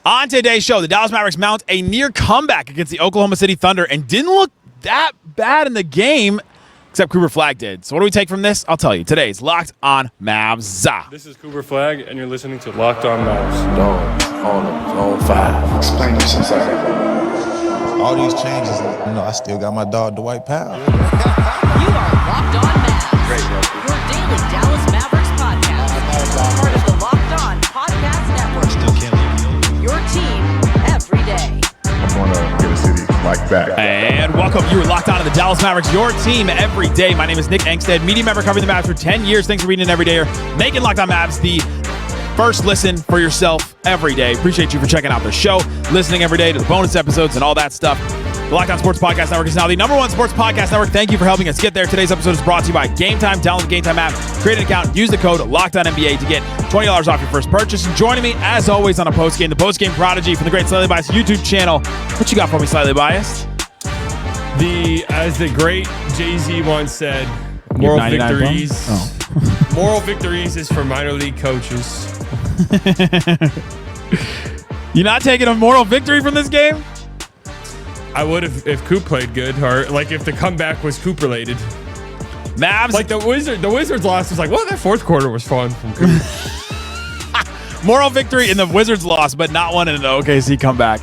On today's show, the Dallas Mavericks mount a near comeback against the Oklahoma City Thunder and didn't look that bad in the game, except Cooper Flagg did. So what do we take from this? I'll tell you. Today's Locked on Mavs. This is Cooper Flagg, and you're listening to Locked on Mavs. Dog, on 5. Explain this inside. All these changes, I still got my dog, Dwight Powell. You are Locked on Mavs. Great, bro. Your daily Dallas Mavericks podcast. Part of the Locked on Podcast Network. Still can't leave you. Your team every day. I'm going to get a city like that. And welcome. You are locked on to the Dallas Mavericks, your team every day. My name is Nick Angstadt, media member covering the Mavs for 10 years. Thanks for reading it every day. Making Locked on Mavs the first listen for yourself every day. Appreciate you for checking out the show, listening every day to the bonus episodes and all that stuff. The Locked On Sports Podcast Network is now the #1 sports podcast network. Thank you for helping us get there. Today's episode is brought to you by Game Time. Download the Game Time app, create an account, use the code LOCKEDONNBA to get $20 off your first purchase. And joining me, as always, on a postgame, the postgame prodigy from the Great Slightly Biased YouTube channel. What you got for me, Slightly Biased? As the great Jay-Z once said, You have moral 99 victories. points? Moral victories is for minor league coaches. You not taking a moral victory from this game? I would if Coop played good, or like if the comeback was Coop related. Mavs. Like the Wizards loss was like, well, that fourth quarter was fun from Coop. Moral victory in the Wizards loss, but not one in an OKC comeback.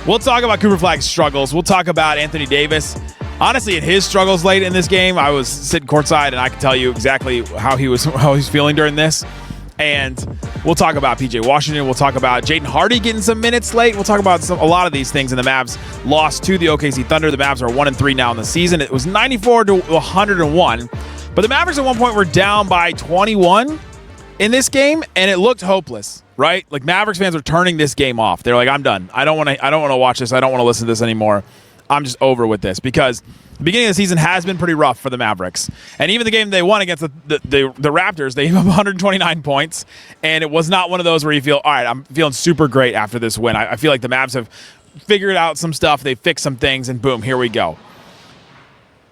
We'll talk about Cooper Flagg's struggles. We'll talk about Anthony Davis. Honestly, in his struggles late in this game, I was sitting courtside, and I can tell you exactly how he's feeling during this. And we'll talk about PJ Washington. We'll talk about Jaden Hardy getting some minutes late. We'll talk about a lot of these things. And the Mavs lost to the OKC Thunder. The Mavs are 1-3 now in the season. It was 94-101. But the Mavericks at one point were down by 21 in this game, and it looked hopeless, right? Like Mavericks fans were turning this game off. They're like, I'm done. I don't want to watch this. I don't want to listen to this anymore. I'm just over with this because the beginning of the season has been pretty rough for the Mavericks. And even the game they won against the Raptors, they gave up 129 points. And it was not one of those where you feel, all right, I'm feeling super great after this win. I feel like the Mavs have figured out some stuff. They fixed some things, and boom, here we go.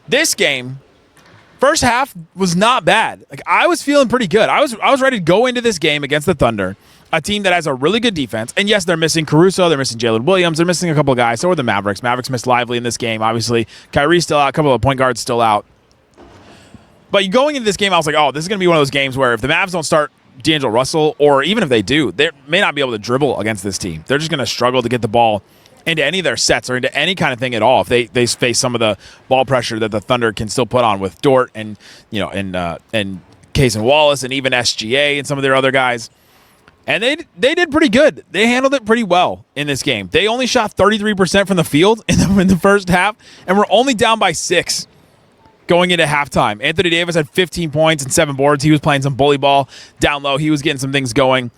This game, first half was not bad. Like I was feeling pretty good. I was ready to go into this game against the Thunder, a team that has a really good defense. And yes, they're missing Caruso. They're missing Jalen Williams. They're missing a couple of guys. So are the Mavericks. Mavericks missed Lively in this game. Obviously, Kyrie's still out. A couple of point guards still out. But going into this game, I was like, oh, this is going to be one of those games where if the Mavs don't start D'Angelo Russell, or even if they do, they may not be able to dribble against this team. They're just going to struggle to get the ball into any of their sets or into any kind of thing at all if they face some of the ball pressure that the Thunder can still put on with Dort and Case and Wallace and even SGA and some of their other guys. And they did pretty good. They handled it pretty well in this game. They only shot 33% from the field in the first half, and we're only down by 6 going into halftime. Anthony Davis had 15 points and 7 boards. He was playing some bully ball down low. He was getting some things going.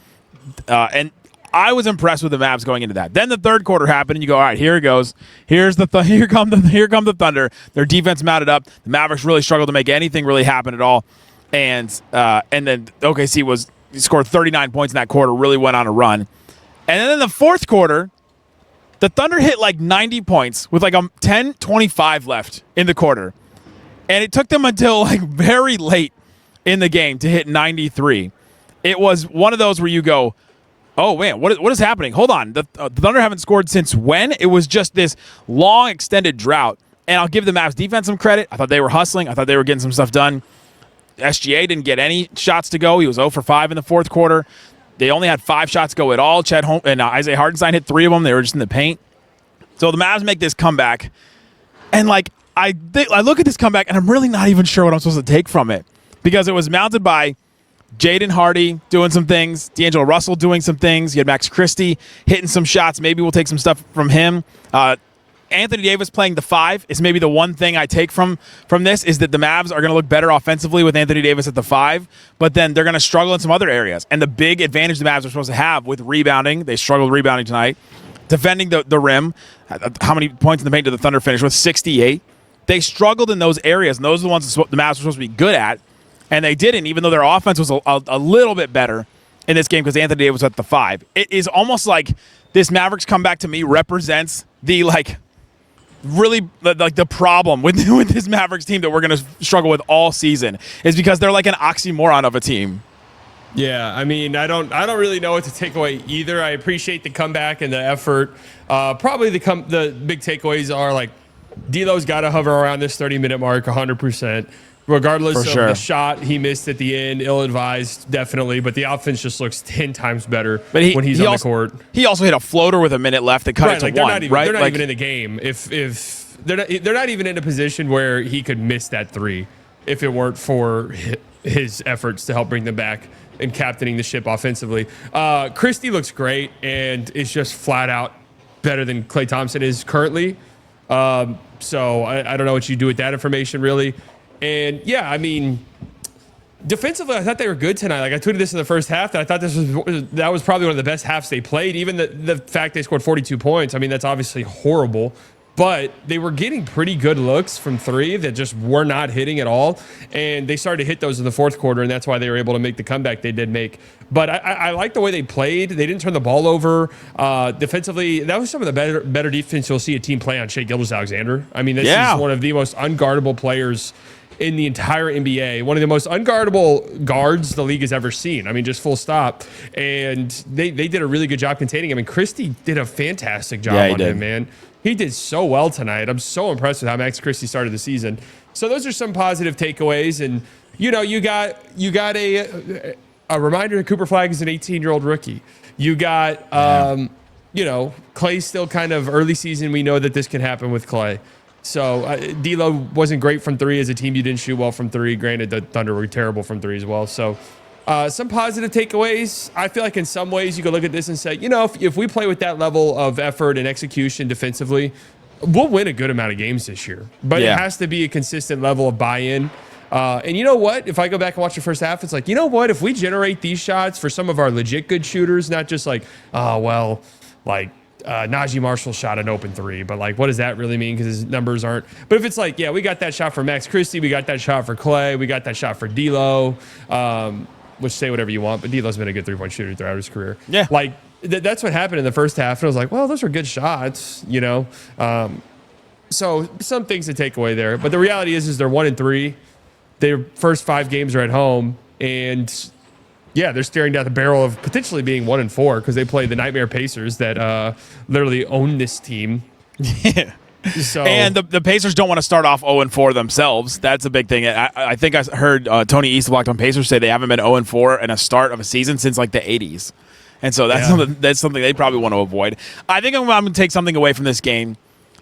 And I was impressed with the Mavs going into that. Then the third quarter happened, and you go, all right, here it goes. Here come the Thunder. Their defense mounted up. The Mavericks really struggled to make anything really happen at all. And then OKC scored 39 points in that quarter, really went on a run. And then in the fourth quarter, the Thunder hit like 90 points with like 10:25 left in the quarter. And it took them until like very late in the game to hit 93. It was one of those where you go, oh, man, what is happening? Hold on. The Thunder haven't scored since when? It was just this long, extended drought. And I'll give the Mavs defense some credit. I thought they were hustling. I thought they were getting some stuff done. SGA didn't get any shots to go. He was 0 for 5 in the fourth quarter. They only had 5 shots go at all. Chet Holmgren and Isaiah Hartenstein hit 3 of them. They were just in the paint. So the Mavs make this comeback. And, like, I look at this comeback, and I'm really not even sure what I'm supposed to take from it because it was mounted by Jaden Hardy doing some things, D'Angelo Russell doing some things. You had Max Christie hitting some shots. Maybe we'll take some stuff from him. Anthony Davis playing the 5 is maybe the one thing I take from this is that the Mavs are going to look better offensively with Anthony Davis at the 5, but then they're going to struggle in some other areas. And the big advantage the Mavs are supposed to have with rebounding, they struggled rebounding tonight, defending the rim. How many points in the paint did the Thunder finish with? 68. They struggled in those areas, and those are the ones that the Mavs were supposed to be good at, and they didn't, even though their offense was a little bit better in this game because Anthony Davis was at the 5. It is almost like this Mavericks comeback to me represents the, like, really like the problem with this Mavericks team that we're going to struggle with all season is because they're like an oxymoron of a team. Yeah, I mean, I don't really know what to take away either. I appreciate the comeback and the effort. Probably the big takeaways are like D'Lo's got to hover around this 30-minute mark 100%. Regardless of the shot he missed at the end, ill-advised, definitely. But the offense just looks 10 times better when he's on the court. He also hit a floater with a minute left that cut it to they're one. They're not even in the game. If they're not even in a position where he could miss that three if it weren't for his efforts to help bring them back and captaining the ship offensively. Christie looks great and is just flat out better than Klay Thompson is currently. So I don't know what you do with that information really. And yeah, I mean, defensively, I thought they were good tonight. Like I tweeted this in the first half that I thought that was probably one of the best halves they played. Even the fact they scored 42 points. I mean, that's obviously horrible, but they were getting pretty good looks from three that just were not hitting at all. And they started to hit those in the fourth quarter, and that's why they were able to make the comeback they did make. But I like the way they played. They didn't turn the ball over. Defensively, that was some of the better defense you'll see a team play on Shai Gilgeous-Alexander. I mean, this is one of the most unguardable players in the entire NBA, one of the most unguardable guards the league has ever seen. I mean, just full stop. And they did a really good job containing him. And Christie did a fantastic job on him, man. He did so well tonight. I'm so impressed with how Max Christie started the season. So those are some positive takeaways. And, you know, you got a reminder that Cooper Flagg is an 18-year-old rookie. You got, you know, Klay's still kind of early season. We know that this can happen with Klay. So D'Lo wasn't great from three as a team. You didn't shoot well from three. Granted, the Thunder were terrible from three as well. So some positive takeaways. I feel like in some ways you could look at this and say, you know, if we play with that level of effort and execution defensively, we'll win a good amount of games this year. But it has to be a consistent level of buy-in. And you know what? If I go back and watch the first half, it's like, you know what? If we generate these shots for some of our legit good shooters, not just like, Naji Marshall shot an open three, but like, what does that really mean? Because his numbers aren't. But if it's like, yeah, we got that shot for Max Christie, we got that shot for Klay, we got that shot for D'Lo, which say whatever you want, but D'Lo's been a good three-point shooter throughout his career. Yeah, like that's what happened in the first half, and I was like, well, those are good shots, you know. So some things to take away there, but the reality is they're 1-3. Their first 5 games are at home, and yeah, they're staring down the barrel of potentially being 1-4 because they play the Nightmare Pacers that literally own this team. Yeah. So, and the Pacers don't want to start off 0-4 themselves. That's a big thing. I think I heard Tony East of Locked On Pacers say they haven't been 0-4 in a start of a season since like the 80s. And so that's something they probably want to avoid. I think I'm going to take something away from this game.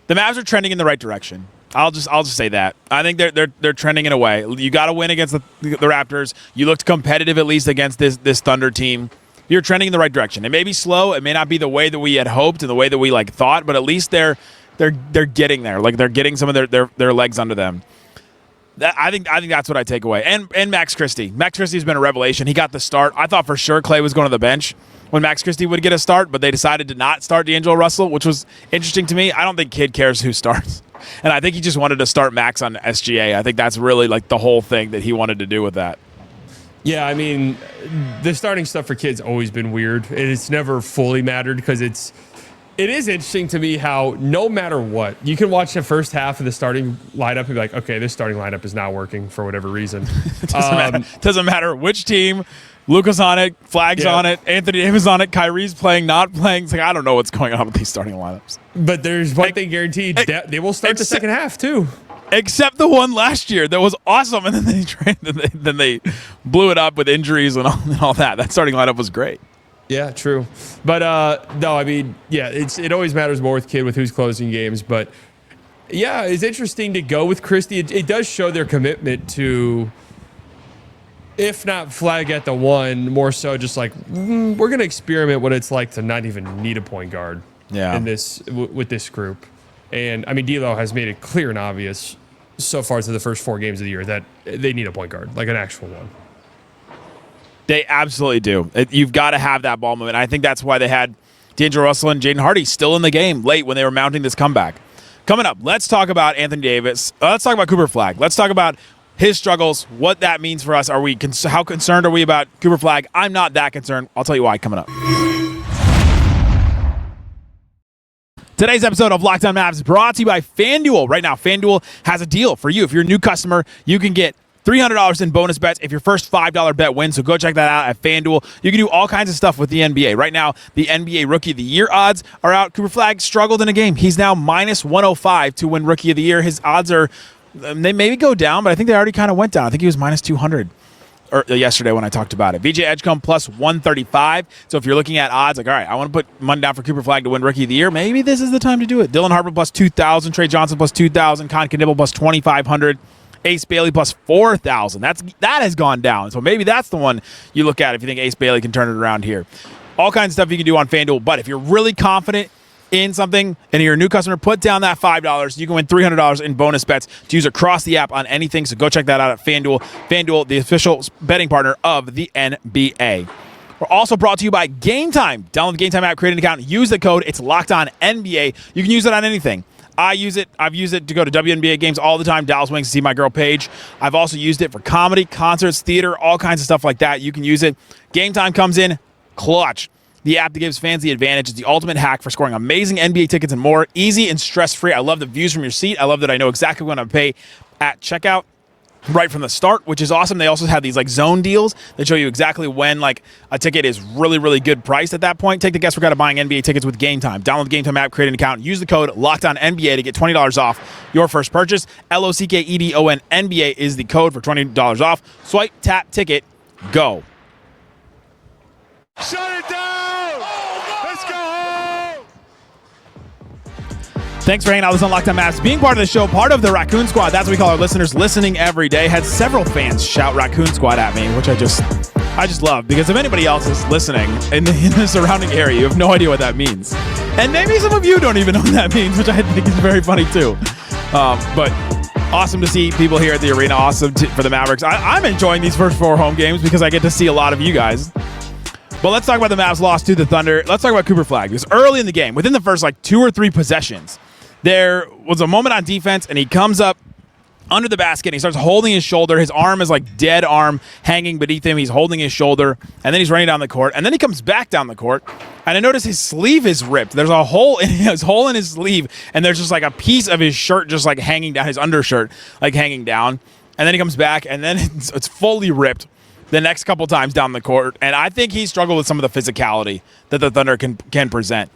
The Mavs are trending in the right direction. I'll just say that. I think they're trending in a way. You got to win against the Raptors. You looked competitive at least against this Thunder team. You're trending in the right direction. It may be slow. It may not be the way that we had hoped and the way that we like thought, but at least they're getting there. Like they're getting some of their legs under them. I think that's what I take away. And Max Christie. Max Christie's been a revelation. He got the start. I thought for sure Klay was going to the bench when Max Christie would get a start, but they decided to not start D'Angelo Russell, which was interesting to me. I don't think Kid cares who starts. And I think he just wanted to start Max on SGA. I think that's really like the whole thing that he wanted to do with that. Yeah, I mean, the starting stuff for Kid's always been weird. It's never fully mattered because it is interesting to me how no matter what, you can watch the first half of the starting lineup and be like, okay, this starting lineup is not working for whatever reason. Doesn't matter which team. Luka's on it, Flagg's on it, Anthony Davis on it, Kyrie's playing, not playing. It's like, I don't know what's going on with these starting lineups. But there's one thing guaranteed. They will start the second half, too. Except the one last year that was awesome, and then they blew it up with injuries and all that. That starting lineup was great. Yeah, true. But, no, I mean, yeah, it always matters more with Kid with who's closing games. But, yeah, it's interesting to go with Christie. It does show their commitment to, if not Flagg at the one, more so just like, we're going to experiment what it's like to not even need a point guard in with this group. And, I mean, D'Lo has made it clear and obvious so far through the first 4 games of the year that they need a point guard, like an actual one. They absolutely do. You've got to have that ball movement. I think that's why they had D'Angelo Russell and Jaden Hardy still in the game late when they were mounting this comeback. Coming up, let's talk about Anthony Davis. Let's talk about Cooper Flagg. Let's talk about his struggles, what that means for us. How concerned are we about Cooper Flagg? I'm not that concerned. I'll tell you why coming up. Today's episode of Locked On Mavs is brought to you by FanDuel. Right now, FanDuel has a deal for you. If you're a new customer, you can get $300 in bonus bets if your first $5 bet wins. So go check that out at FanDuel. You can do all kinds of stuff with the NBA. Right now, the NBA Rookie of the Year odds are out. Cooper Flagg struggled in a game. He's now minus 105 to win Rookie of the Year. His odds are, they maybe go down, but I think they already kind of went down. I think he was minus 200 yesterday when I talked about it. VJ Edgecombe plus 135. So if you're looking at odds, like, all right, I want to put money down for Cooper Flagg to win Rookie of the Year, maybe this is the time to do it. Dylan Harper plus 2,000. Trey Johnson plus 2,000. Con Knibble plus 2,500. Ace Bailey plus 4,000. That has gone down. So maybe that's the one you look at if you think Ace Bailey can turn it around here. All kinds of stuff you can do on FanDuel. But if you're really confident in something and you're a new customer, put down that $5. You can win $300 in bonus bets to use across the app on anything. So go check that out at FanDuel. FanDuel, the official betting partner of the NBA. We're also brought to you by Game Time. Download the Game Time app, create an account, use the code. It's Locked On NBA. You can use it on anything. I use it. I've used it to go to WNBA games all the time. Dallas Wings to see my girl Paige. I've also used it for comedy, concerts, theater, all kinds of stuff like that. You can use it. Game Time comes in clutch. The app that gives fans the advantage is the ultimate hack for scoring amazing NBA tickets and more. Easy and stress-free. I love the views from your seat. I love that I know exactly what I'm going to pay at checkout right from the start, which is awesome. They also have these like zone deals that show you exactly when like a ticket is really, really good priced at that point. Take the guesswork out of buying NBA tickets with Game Time. Download the Game Time app, create an account, use the code LOCKEDONNBA to get $20 off your first purchase. LOCKEDON NBA is the code for $20 off. Swipe, tap, ticket, go. Shut it down! Let's go home! Thanks for hanging out with us on Locked On Mavs. Being part of the show, part of the Raccoon Squad, that's what we call our listeners listening every day. Had several fans shout Raccoon Squad at me, which I just love, because if anybody else is listening in the surrounding area, you have no idea what that means. And maybe some of you don't even know what that means, which I think is very funny too. But awesome to see people here at the arena. Awesome for the Mavericks. I'm enjoying these first 4 home games because I get to see a lot of you guys. But let's talk about the Mavs loss to the Thunder. Let's talk about Cooper Flagg. Because early in the game, within the first like 2 or 3 possessions, there was a moment on defense, and he comes up under the basket, and he starts holding his shoulder. His arm is like dead arm hanging beneath him. He's holding his shoulder, and then he's running down the court. And then he comes back down the court, and I notice his sleeve is ripped. There's a hole in his sleeve, and there's just like a piece of his shirt just like hanging down, his undershirt like hanging down. And then he comes back, and then it's fully ripped the next couple times down the court. And I think he struggled with some of the physicality that the Thunder can present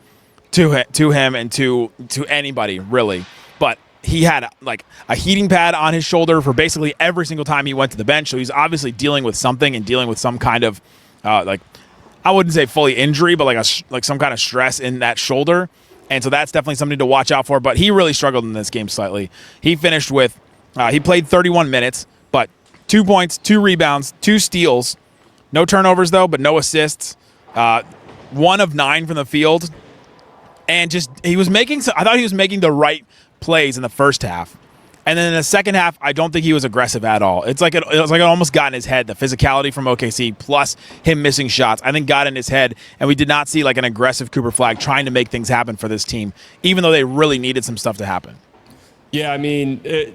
to him and to anybody, really. But he had like a heating pad on his shoulder for basically every single time he went to the bench. So he's obviously dealing with something and dealing with some kind of like, I wouldn't say fully injury, but like some kind of stress in that shoulder. And so that's definitely something to watch out for. But he really struggled in this game slightly. He finished with, he played 31 minutes, but 2 points, 2 rebounds, 2 steals. No turnovers, though, but no assists. 1 of 9 from the field. And just, I thought he was making the right plays in the first half. And then in the second half, I don't think he was aggressive at all. It was like it almost got in his head. The physicality from OKC plus him missing shots, I think got in his head. And we did not see like an aggressive Cooper Flagg trying to make things happen for this team, even though they really needed some stuff to happen. Yeah, I mean, it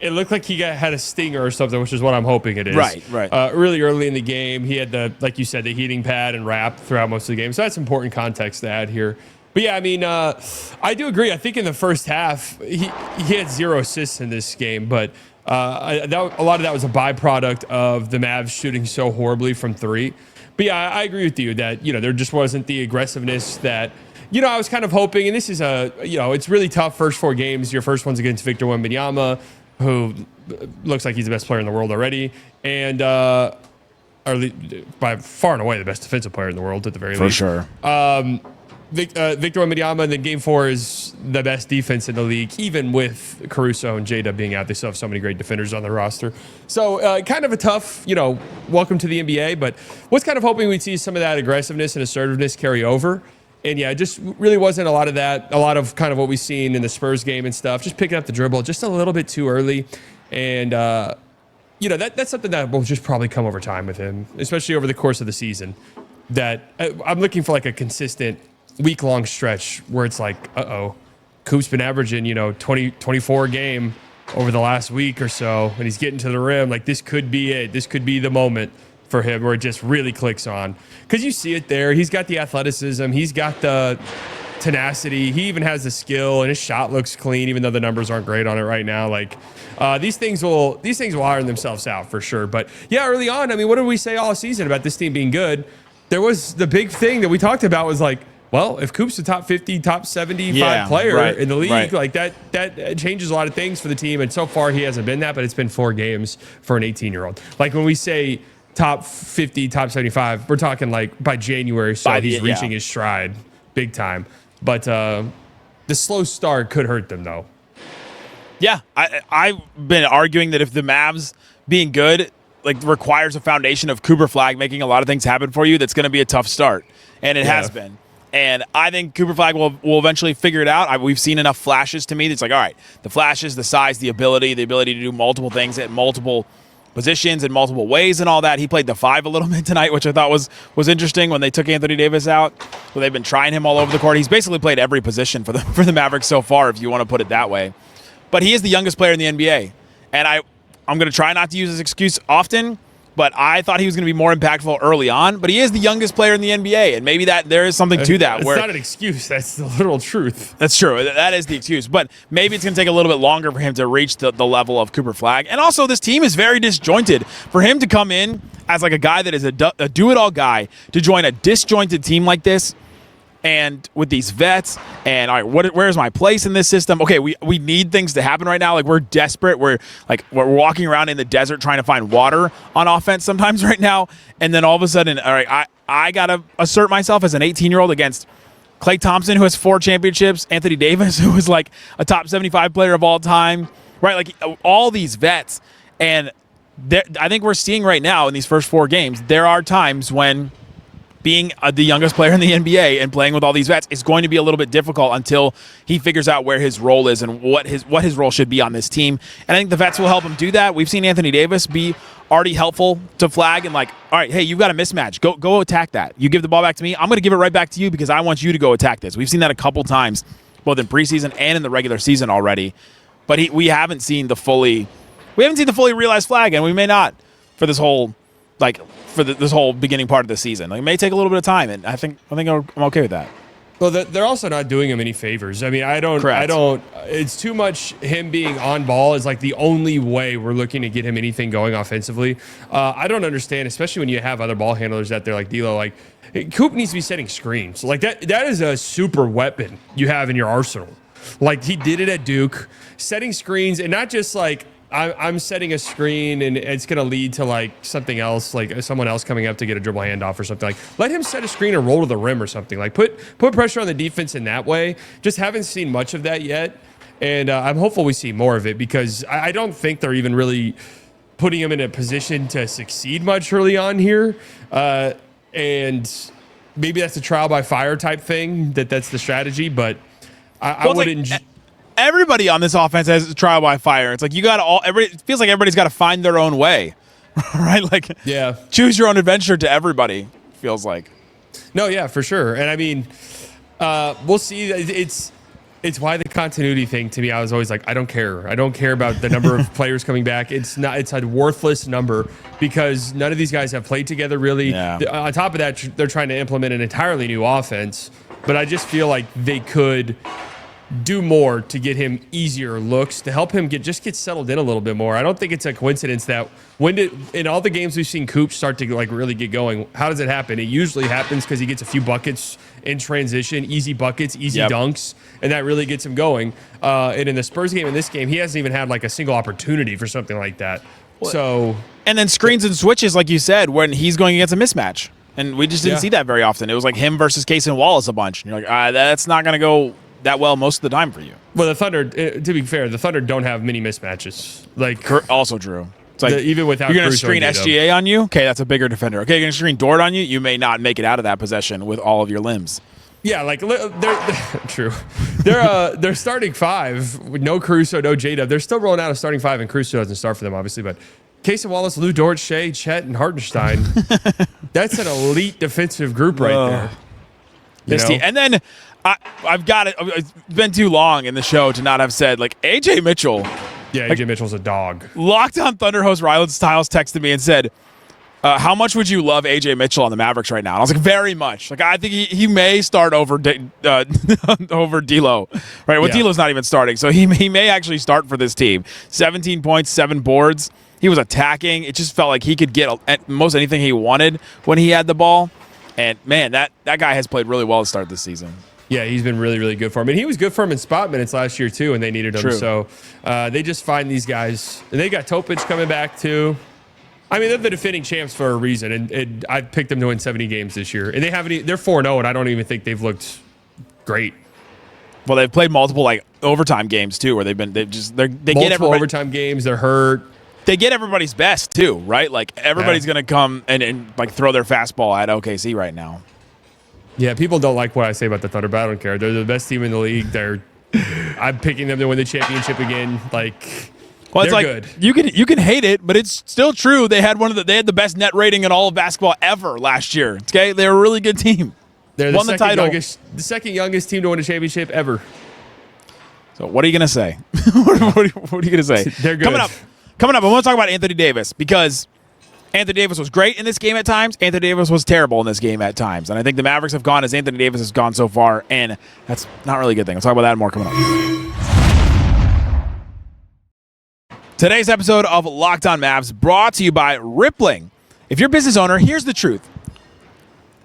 looked like he had a stinger or something, which is what I'm hoping it is. Right. Really early in the game, he had like you said, the heating pad and wrap throughout most of the game. So that's important context to add here. But yeah, I mean, I do agree. I think in the first half, he had 0 assists in this game, but a lot of that was a byproduct of the Mavs shooting so horribly from 3. But yeah, I agree with you that, there just wasn't the aggressiveness that, I was kind of hoping. And this is it's really tough first 4 games. Your first one's against Victor Wembanyama, who looks like he's the best player in the world already, and by far and away the best defensive player in the world at the very least. For sure. Victor Wembanyama, and then game 4 is the best defense in the league, even with Caruso and J-Dub being out. They still have so many great defenders on their roster. So kind of a tough, welcome to the NBA, but was kind of hoping we'd see some of that aggressiveness and assertiveness carry over. And yeah, it just really wasn't a lot of that, a lot of kind of what we've seen in the Spurs game and stuff, just picking up the dribble just a little bit too early. And, that's something that will just probably come over time with him, especially over the course of the season. That I'm looking for like a consistent week-long stretch where it's like, Coop's been averaging, 20, 24 a game over the last week or so, and he's getting to the rim. Like, this could be it. This could be the moment for him where it just really clicks on. Because you see it there. He's got the athleticism. He's got the tenacity. He even has the skill, and his shot looks clean, even though the numbers aren't great on it right now. Like these things will iron themselves out for sure. But yeah, early on, I mean, what did we say all season about this team being good? There was the big thing that we talked about was like, well, if Coop's a top 50, top 75 player in the league, like that changes a lot of things for the team. And so far, he hasn't been that, but it's been 4 games for an 18-year-old. Like when we say top 50, top 75, we're talking like by January, so he's reaching his stride big time. But the slow start could hurt them, though. Yeah, I've been arguing that if the Mavs being good like requires a foundation of Cooper Flagg making a lot of things happen for you, that's going to be a tough start, and it has been. And I think Cooper Flagg will eventually figure it out. We've seen enough flashes to me. It's like, all right, the flashes, the size, the ability to do multiple things at multiple positions in multiple ways and all that. He played the 5 a little bit tonight, which I thought was interesting when they took Anthony Davis out. Well, they've been trying him all over the court. He's basically played every position for the Mavericks so far, if you want to put it that way. But he is the youngest player in the NBA. And I'm going to try not to use this excuse often, but I thought he was going to be more impactful early on. But he is the youngest player in the NBA, and maybe that there is something to that. It's not an excuse. That's the literal truth. That's true. That is the excuse. But maybe it's going to take a little bit longer for him to reach the level of Cooper Flagg. And also, this team is very disjointed. For him to come in as like a guy that is a do-it-all guy to join a disjointed team like this, and with these vets, and all right, where's my place in this system? Okay, we need things to happen right now. Like we're desperate. We're walking around in the desert trying to find water on offense sometimes right now. And then all of a sudden, all right, I gotta assert myself as an 18-year-old against Klay Thompson, who has 4 championships, Anthony Davis, who is like a top 75 player of all time, right? Like all these vets, and I think we're seeing right now in these first 4 games, there are times when being the youngest player in the NBA and playing with all these vets is going to be a little bit difficult until he figures out where his role is and what his role should be on this team. And I think the vets will help him do that. We've seen Anthony Davis be already helpful to Flagg and like, all right, hey, you've got a mismatch. Go attack that. You give the ball back to me. I'm going to give it right back to you because I want you to go attack this. We've seen that a couple times, both in preseason and in the regular season already. But we haven't seen the fully realized Flagg, and we may not for this whole this whole beginning part of the season. Like, it may take a little bit of time, and I think I'm okay with that. Well, they're also not doing him any favors. I mean, I don't. It's too much. Him being on ball is like the only way we're looking to get him anything going offensively. I don't understand, especially when you have other ball handlers out there like D'Lo. Like, Coop needs to be setting screens. Like that is a super weapon you have in your arsenal. Like he did it at Duke, setting screens, and not just like I'm setting a screen and it's going to lead to like something else, like someone else coming up to get a dribble handoff or something. Like, let him set a screen and roll to the rim or something. Like, put pressure on the defense in that way. Just haven't seen much of that yet. And I'm hopeful we see more of it because I don't think they're even really putting him in a position to succeed much early on here. And maybe that's a trial by fire type thing, that's the strategy. But I wouldn't... Everybody on this offense has trial by fire. It's like it feels like everybody's got to find their own way, right? Like, yeah, choose your own adventure to everybody. Feels like. No, yeah, for sure. And I mean, we'll see. It's why the continuity thing to me. I was always like, I don't care. I don't care about the number of players coming back. It's a worthless number because none of these guys have played together really. Yeah. On top of that, they're trying to implement an entirely new offense. But I just feel like they could do more to get him easier looks, to help him get settled in a little bit more. I don't think it's a coincidence that in all the games we've seen Coop start to like really get going, how does it happen? It usually happens because he gets a few buckets in transition, easy buckets, easy dunks, and that really gets him going. And in the Spurs game, in this game, he hasn't even had like a single opportunity for something like that. And then screens and switches, like you said, when he's going against a mismatch. And we just didn't see that very often. It was like him versus Case and Wallace a bunch. And you're like, that's not going to go that well most of the time for you. Well, the Thunder, to be fair, the Thunder don't have many mismatches. Like, also true. It's like even without you're going to screen SGA on you. Okay, that's a bigger defender. Okay, you're going to screen Dort on you. You may not make it out of that possession with all of your limbs. Yeah, like they're true. They're starting 5 with no Caruso, no J-Dub. They're still rolling out a starting 5, and Caruso doesn't start for them, obviously. But Casey Wallace, Lou Dort, Shai, Chet, and Hartenstein. That's an elite defensive group right there. This team. And then I've got it. It's been too long in the show to not have said, like, AJ Mitchell. Yeah, AJ Mitchell's a dog. Locked on Thunder host Rylan Stiles texted me and said, how much would you love AJ Mitchell on the Mavericks right now? And I was like, very much. Like, I think he may start over over D'Lo, right? Well, D'Lo's not even starting, so he may actually start for this team. 17 points, 7 boards. He was attacking. It just felt like he could get at most anything he wanted when he had the ball. And, man, that guy has played really well to start this season. Yeah, he's been really, really good for him. And he was good for him in spot minutes last year, too, and they needed him. True. So they just find these guys. And they got Topic coming back, too. I mean, they're the defending champs for a reason, and I picked them to win 70 games this year. And they're 4-0, and I don't even think they've looked great. Well, they've played multiple overtime games too, where they get overtime games. They're hurt. They get everybody's best too, right? Like everybody's gonna come and like throw their fastball at OKC right now. Yeah, people don't like what I say about the Thunder, but I don't care. They're the best team in the league. I'm picking them to win the championship again. Well, it's they're like good. You can hate it, but it's still true. They had the best net rating in all of basketball ever last year. Okay, they're a really good team. They're won the title. The second youngest team to win a championship ever. So what are you gonna say? what are you gonna say? They're good. Coming up, I want to talk about Anthony Davis because Anthony Davis was great in this game at times. Anthony Davis was terrible in this game at times. And I think the Mavericks have gone as Anthony Davis has gone so far, and that's not really a good thing. I'll talk about that more coming up. Today's episode of Locked On Mavs brought to you by Rippling. If you're a business owner, here's the truth.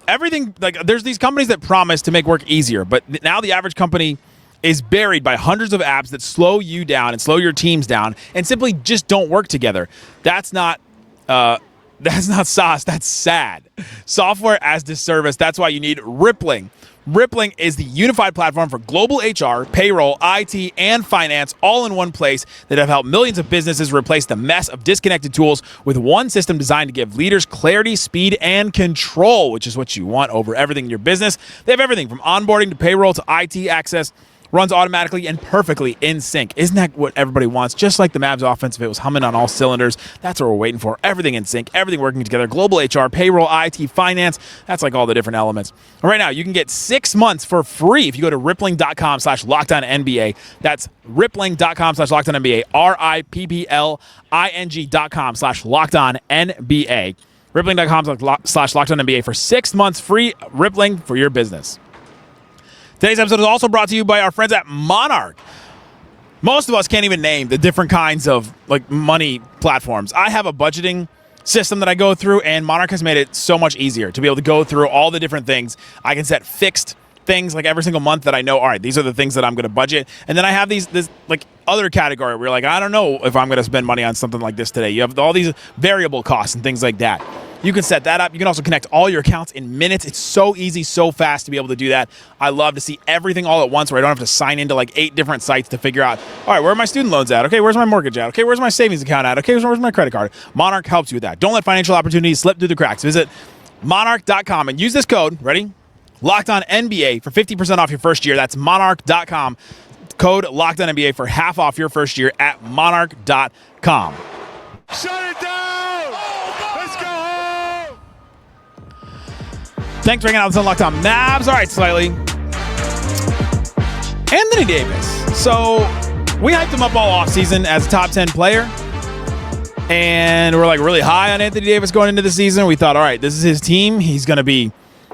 Everything, there's these companies that promise to make work easier, but now the average company is buried by hundreds of apps that slow you down and slow your teams down and simply just don't work together. That's not sauce. That's sad. Software as a service. That's why you need Rippling. Rippling is the unified platform for global HR, payroll, IT, and finance all in one place that have helped millions of businesses replace the mess of disconnected tools with one system designed to give leaders clarity, speed, and control, which is what you want over everything in your business. They have everything from onboarding to payroll to IT access. Runs automatically and perfectly in sync. Isn't that what everybody wants? Just like the Mavs offense, if it was humming on all cylinders, that's what we're waiting for. Everything in sync, everything working together. Global HR, payroll, IT, finance. That's like all the different elements. And right now, you can get 6 months for free if you go to rippling.com/LockedOnNBA. That's rippling.com/LockedOnNBA. rippling.com/LockedOnNBA. Rippling.com/LockedOnNBA for 6 months free Rippling for your business. Today's episode is also brought to you by our friends at Monarch. Most of us can't even name the different kinds of money platforms. I have a budgeting system that I go through, and Monarch has made it so much easier to be able to go through all the different things. I can set fixed things every single month that I know, all right, these are the things that I'm going to budget. And then I have this other category where I don't know if I'm going to spend money on something like this today. You have all these variable costs and things like that. You can set that up. You can also connect all your accounts in minutes. It's so easy, so fast to be able to do that. I love to see everything all at once where I don't have to sign into 8 different sites to figure out, all right, where are my student loans at? Okay, where's my mortgage at? Okay, where's my savings account at? Okay, where's my credit card? Monarch helps you with that. Don't let financial opportunities slip through the cracks. Visit monarch.com and use this code, ready? Locked On NBA for 50% off your first year. That's monarch.com. Code Locked On NBA for half off your first year at monarch.com. Shut it down! Let's go home! Thanks for hanging out with us on Locked On Mavs. All right, slightly. Anthony Davis. So we hyped him up all offseason as a top 10 player. And we're really high on Anthony Davis going into the season. We thought, all right, this is his team. He's going to be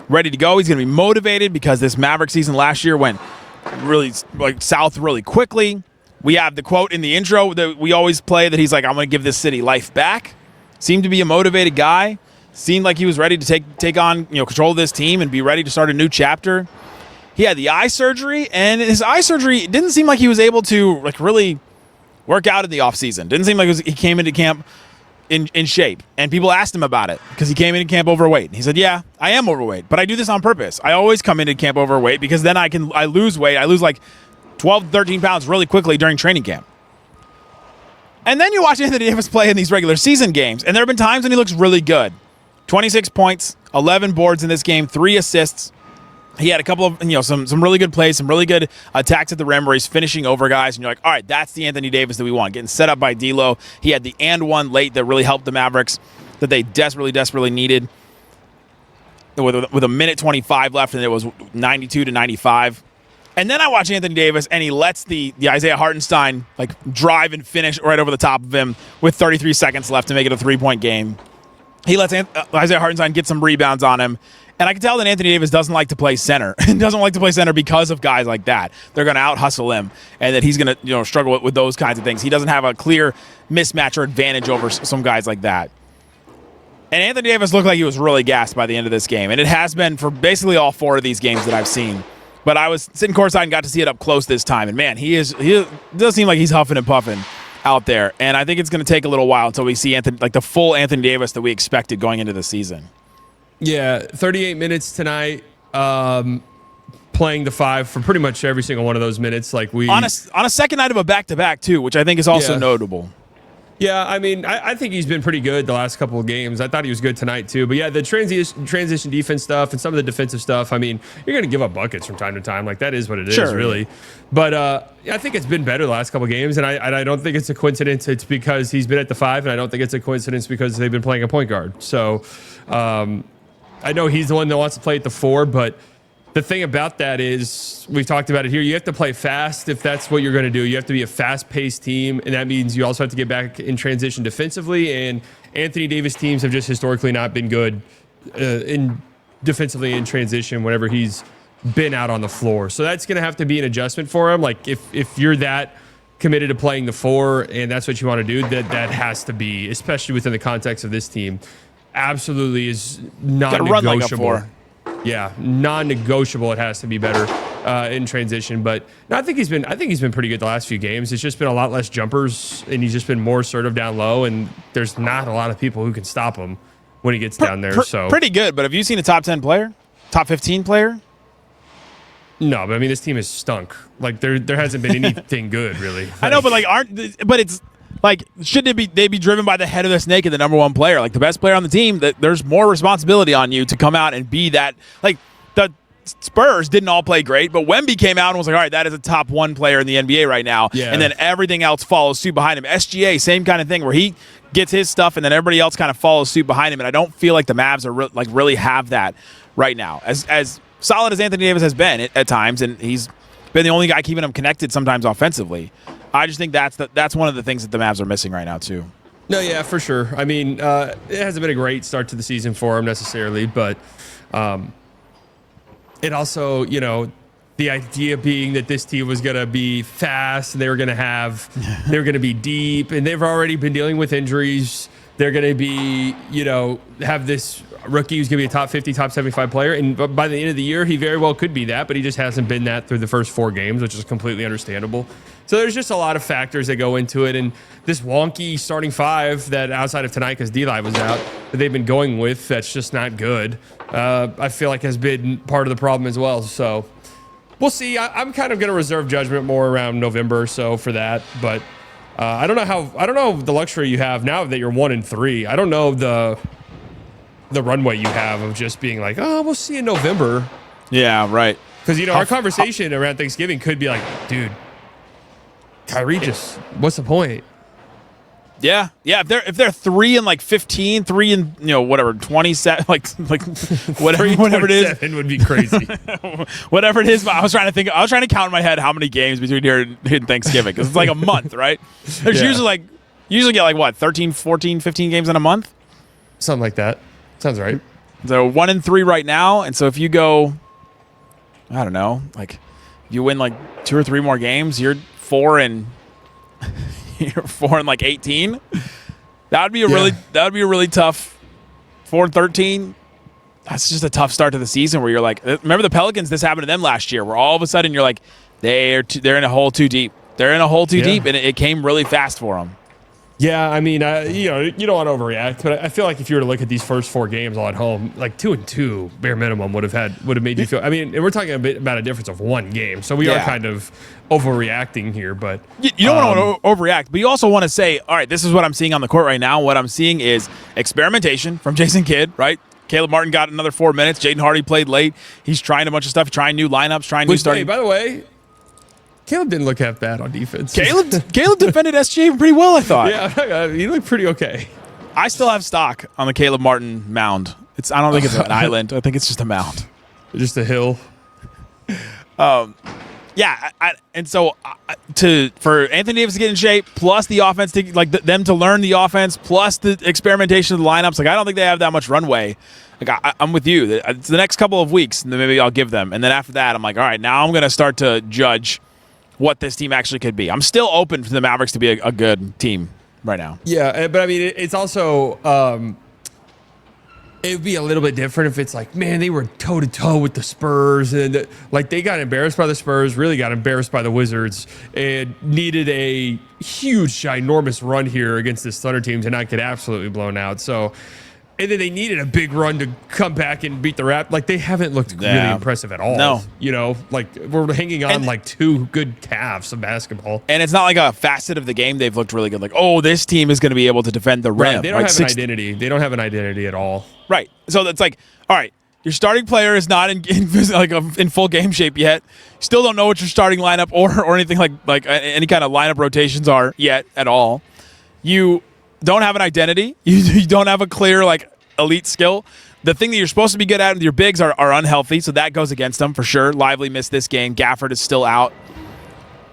ready to go. He's going to be motivated because this Maverick season last year went really south really quickly. We have the quote in the intro that we always play that he's like, I'm going to give this city life back. Seemed to be a motivated guy. Seemed like he was ready to take on control of this team and be ready to start a new chapter. He had the eye surgery, and his eye surgery didn't seem like he was able to really work out in the offseason. Didn't seem like he came into camp in shape. And people asked him about it because he came into camp overweight. And he said, yeah, I am overweight, but I do this on purpose. I always come into camp overweight because then I lose weight. I lose 12, 13 pounds really quickly during training camp. And then you watch Anthony Davis play in these regular season games, and there have been times when he looks really good. 26 points, 11 boards in this game, 3 assists. He had a couple of, some really good plays, some really good attacks at the rim where he's finishing over guys, and you're like, all right, that's the Anthony Davis that we want. Getting set up by D'Lo. He had the and one late that really helped the Mavericks that they desperately needed. With a minute 25 left, and it was 92-95. And then I watch Anthony Davis, and he lets the Isaiah Hartenstein drive and finish right over the top of him with 33 seconds left to make it a 3-point game. He lets Isaiah Hartenstein get some rebounds on him. And I can tell that Anthony Davis doesn't like to play center. Doesn't like to play center because of guys like that. They're going to out-hustle him, and that he's going to struggle with those kinds of things. He doesn't have a clear mismatch or advantage over some guys like that. And Anthony Davis looked like he was really gassed by the end of this game, and it has been for basically all 4 of these games that I've seen. But I was sitting courtside and got to see it up close this time, and man, he does seem like he's huffing and puffing out there. And I think it's going to take a little while until we see the full Anthony Davis that we expected going into the season. Yeah, 38 minutes tonight, playing the 5 for pretty much every single one of those minutes. Like on a second night of a back-to-back too, which I think is also notable. Yeah, I mean, I think he's been pretty good the last couple of games. I thought he was good tonight too. But yeah, the transition defense stuff and some of the defensive stuff, I mean, you're going to give up buckets from time to time. Like, that is what it is, really. But I think it's been better the last couple of games, and I don't think it's a coincidence. It's because he's been at the 5, and I don't think it's a coincidence because they've been playing a point guard. So I know he's the one that wants to play at the 4, but the thing about that is, we've talked about it here, you have to play fast if that's what you're going to do. You have to be a fast-paced team, and that means you also have to get back in transition defensively, and Anthony Davis teams have just historically not been good in defensively in transition whenever he's been out on the floor. So that's going to have to be an adjustment for him. Like, if you're that committed to playing the 4 and that's what you want to do, that has to be, especially within the context of this team, absolutely is non-negotiable. Like yeah, non-negotiable. It has to be better in transition. But no, I think he's been pretty good the last few games. It's just been a lot less jumpers, and he's just been more assertive down low. And there's not a lot of people who can stop him when he gets down there. So pretty good. But have you seen a top 10 player, top 15 player? No, but I mean, this team has stunk. Like, there hasn't been anything good, really. Like, I know, but it's like, shouldn't they be driven by the head of the snake and the number 1 player, like the best player on the team? That there's more responsibility on you to come out and be that. Like, the Spurs didn't all play great, but Wemby came out and was like, all right, that is a top 1 player in the NBA right now. Yeah. And then everything else follows suit behind him. SGA, same kind of thing, where he gets his stuff and then everybody else kind of follows suit behind him. And I don't feel like the Mavs are really have that right now. As solid as Anthony Davis has been at times, and he's been the only guy keeping him connected sometimes offensively, I just think that's one of the things that the Mavs are missing right now too. No, yeah, for sure. I mean, it hasn't been a great start to the season for him necessarily, but it also, the idea being that this team was going to be fast, and they were going to be deep, and they've already been dealing with injuries. They're going to be, have this rookie who's going to be a top 50, top 75 player. And by the end of the year, he very well could be that, but he just hasn't been that through the first 4 games, which is completely understandable. So there's just a lot of factors that go into it. And this wonky starting 5 that, outside of tonight because D-Live was out, that they've been going with, that's just not good, I feel like has been part of the problem as well. So we'll see. I'm kind of going to reserve judgment more around November or so for that. But I don't know the luxury you have now that you're 1-3. I don't know the runway you have of just being like, oh, we'll see in November. Yeah, right. Because, our conversation around Thanksgiving could be like, dude, Kyrie what's the point? Yeah. If they're 3-15, 27, like whatever it is, would be crazy. Whatever it is, I was trying to count in my head how many games between here and Thanksgiving, because it's like a month, right? There's usually get like what, 13, 14, 15 games in a month, something like that. Sounds right. So 1-3 right now, and so if you go, I don't know, like you win like 2 or 3 more games, you're 4-18. That would be a really tough 4-13. That's just a tough start to the season where you're like, remember the Pelicans? This happened to them last year, where all of a sudden you're like, they're in a hole too deep. They're in a hole too deep, and it came really fast for them. Yeah, I mean, you don't want to overreact, but I feel like if you were to look at these first 4 games all at home, like 2-2 bare minimum would have made you feel. I mean, and we're talking about a difference of 1 game, so we are kind of overreacting here. But you don't want to overreact, but you also want to say, all right, this is what I'm seeing on the court right now. What I'm seeing is experimentation from Jason Kidd, right? Caleb Martin got another 4 minutes. Jaden Hardy played late. He's trying a bunch of stuff, trying new lineups, trying new starting. Hey, by the way, Caleb didn't look half bad on defense. Caleb defended SGA pretty well, I thought. Yeah, he looked pretty okay. I still have stock on the Caleb Martin mound. I don't think it's an island. I think it's just a mound. Just a hill. Yeah, Yeah, for Anthony Davis to get in shape, plus the offense to them to learn the offense, plus the experimentation of the lineups. Like I don't think they have that much runway. Like I'm with you. It's the next couple of weeks, and then maybe I'll give them. And then after that, I'm like, all right, now I'm gonna start to judge what this team actually could be. I'm still open for the Mavericks to be a good team right now. Yeah, but I mean, it's also it would be a little bit different if it's like, man, they were toe to toe with the Spurs, and like they got embarrassed by the Spurs, really got embarrassed by the Wizards, and needed a huge, ginormous run here against this Thunder team to not get absolutely blown out. So. And then they needed a big run to come back and beat the Raptors. Like, they haven't looked really impressive at all. No. You know, like, we're hanging on like two good calves of basketball. And it's not like a facet of the game they've looked really good. Like, oh, this team is going to be able to defend the rim. Right. They don't have an identity. They don't have an identity at all. Right. So it's like, all right, your starting player is not in full game shape yet. You still don't know what your starting lineup or anything like any kind of lineup rotations are yet at all. You don't have an identity. You don't have a clear elite skill. The thing that you're supposed to be good at with your bigs are unhealthy, so that goes against them for sure. Lively missed this game. Gafford is still out.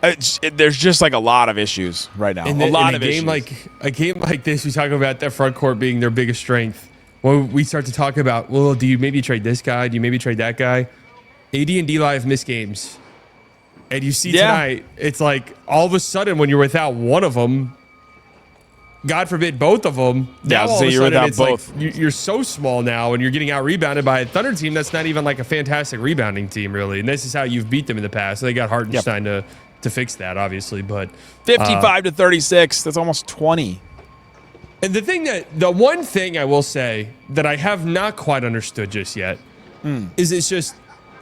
There's just a lot of issues right now. A game like this, we talk about that front court being their biggest strength. When we start to talk about, well, do you maybe trade this guy? Do you maybe trade that guy? AD and D-Live miss games. And you see tonight, it's like all of a sudden when you're without one of them, God forbid both of them. Now all of a sudden it's both. Like you're so small now, and you're getting out rebounded by a Thunder team that's not even like a fantastic rebounding team, really. And this is how you've beat them in the past. They got Hartenstein to fix that, obviously. But 55 to 36. That's almost 20. And the one thing I will say that I have not quite understood just yet is it's just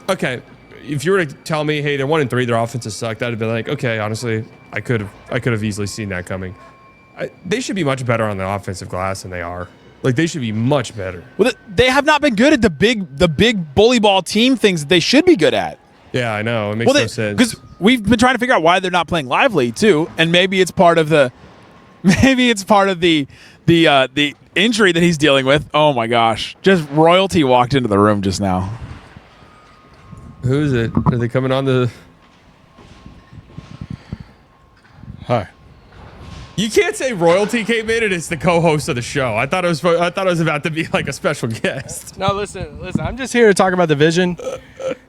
okay. If you were to tell me, hey, they're 1-3, their offenses suck, that'd be like, okay, honestly, I could have easily seen that coming. They should be much better on the offensive glass than they are. Like, they should be much better. Well, they have not been good at the big bully ball team things that they should be good at. Yeah, I know. It makes no sense. Because we've been trying to figure out why they're not playing Lively too, and maybe it's part of the injury that he's dealing with. Oh my gosh! Just royalty walked into the room just now. Who is it? Are they coming on the? Hi. You can't say royalty came in and it's the co-host of the show. I thought it was about to be like a special guest. No, listen. I'm just here to talk about the vision.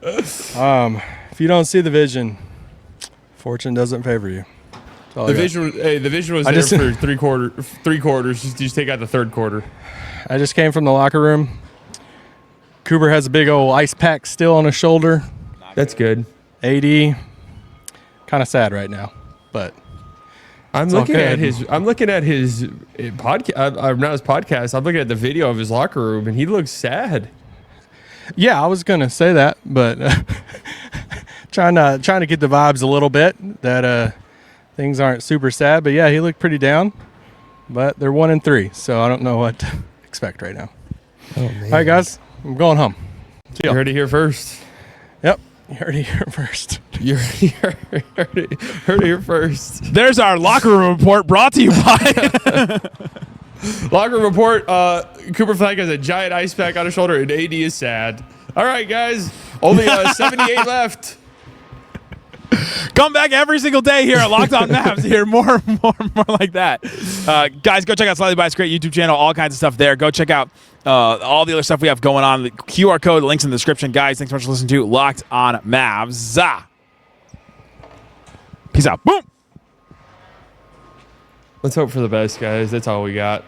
If you don't see the vision, fortune doesn't favor you. The vision was there for three quarters. Just take out the third quarter. I just came from the locker room. Cooper has a big old ice pack still on his shoulder. That's good. AD, kind of sad right now, but. I'm looking at his podcast. Not his podcast. I'm looking at the video of his locker room, and he looks sad. Yeah, I was gonna say that, but trying to get the vibes a little bit that things aren't super sad. But yeah, he looked pretty down. But they're 1-3, so I don't know what to expect right now. Oh, man. All right, guys, I'm going home. You heard it here first. Yep. You heard it here first. You heard it here first. There's our locker room report brought to you by Locker room report. Cooper Flagg has a giant ice pack on his shoulder, and AD is sad. All right, guys. Only 78 left. Come back every single day here at Locked On Mavs to hear more like that. Guys, go check out Slightly Biased, great YouTube channel, all kinds of stuff there. Go check out all the other stuff we have going on. The QR code, the links in the description. Guys, thanks so much for listening to Locked On Mavs. Peace out. Boom. Let's hope for the best, guys. That's all we got.